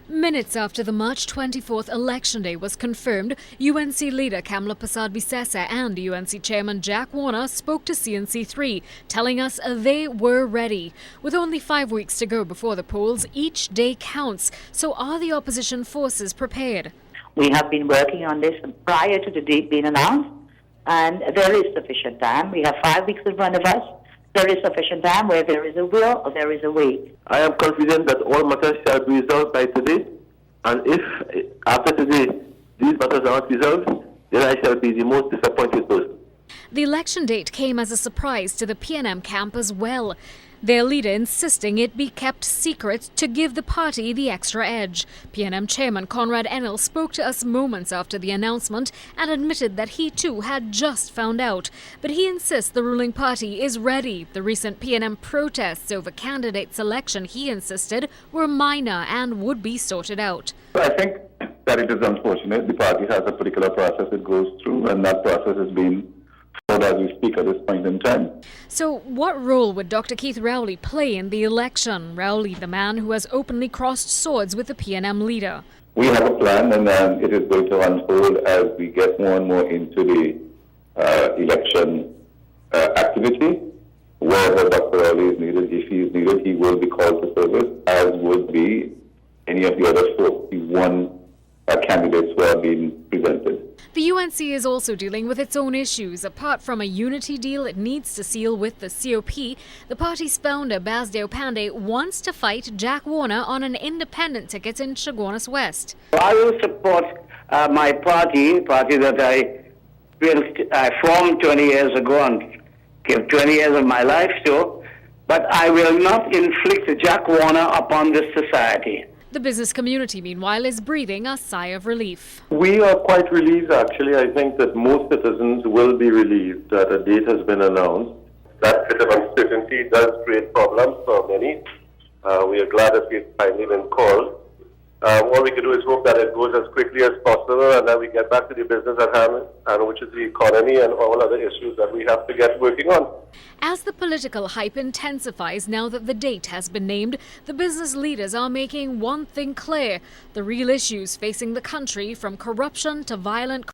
Minutes after the March 24th election day was confirmed, UNC leader Kamla Persad-Bissessar and UNC chairman Jack Warner spoke to CNC3, telling us they were ready. With only 5 weeks to go before the polls, each day counts. So are the opposition forces prepared? We have been working on this prior to the date being announced, and there is sufficient time. We have 5 weeks in front of us. There is sufficient time. Where there is a will, or there is a way. I am confident that all matters shall be resolved by today, and if after today these matters are not resolved, then I shall be the most disappointed person. The election date came as a surprise to the PNM camp as well. Their leader insisting it be kept secret to give the party the extra edge. PNM chairman Conrad Enel spoke to us moments after the announcement and admitted that he too had just found out. But he insists the ruling party is ready. The recent PNM protests over candidate selection, he insisted, were minor and would be sorted out. I think that it is unfortunate. The party has a particular process it goes through, and that process is being followed as we speak at this point in time. So what role would Dr. Keith Rowley play in the election? Rowley, the man who has openly crossed swords with the PNM leader. We have a plan, and it is going to unfold as we get more and more into the election activity. Wherever Dr. Rowley is needed, if he is needed, he will be called to service, as would be any of the other 41 candidates who are being presented. The UNC is also dealing with its own issues. Apart from a unity deal it needs to seal with the COP, the party's founder, Basdeo Pandey, wants to fight Jack Warner on an independent ticket in Chaguanas West. I will support my party that I formed 20 years ago and give 20 years of my life to, but I will not inflict Jack Warner upon this society. The business community, meanwhile, is breathing a sigh of relief. We are quite relieved, actually. I think that most citizens will be relieved that a date has been announced. That bit of uncertainty does create problems for many. We are glad that we've finally been called. All we can do is hope that it goes as quickly as possible and that we get back to the business at hand, and which is the economy and all other issues that we have to get working on. As the political hype intensifies now that the date has been named, the business leaders are making one thing clear: the real issues facing the country, from corruption to violent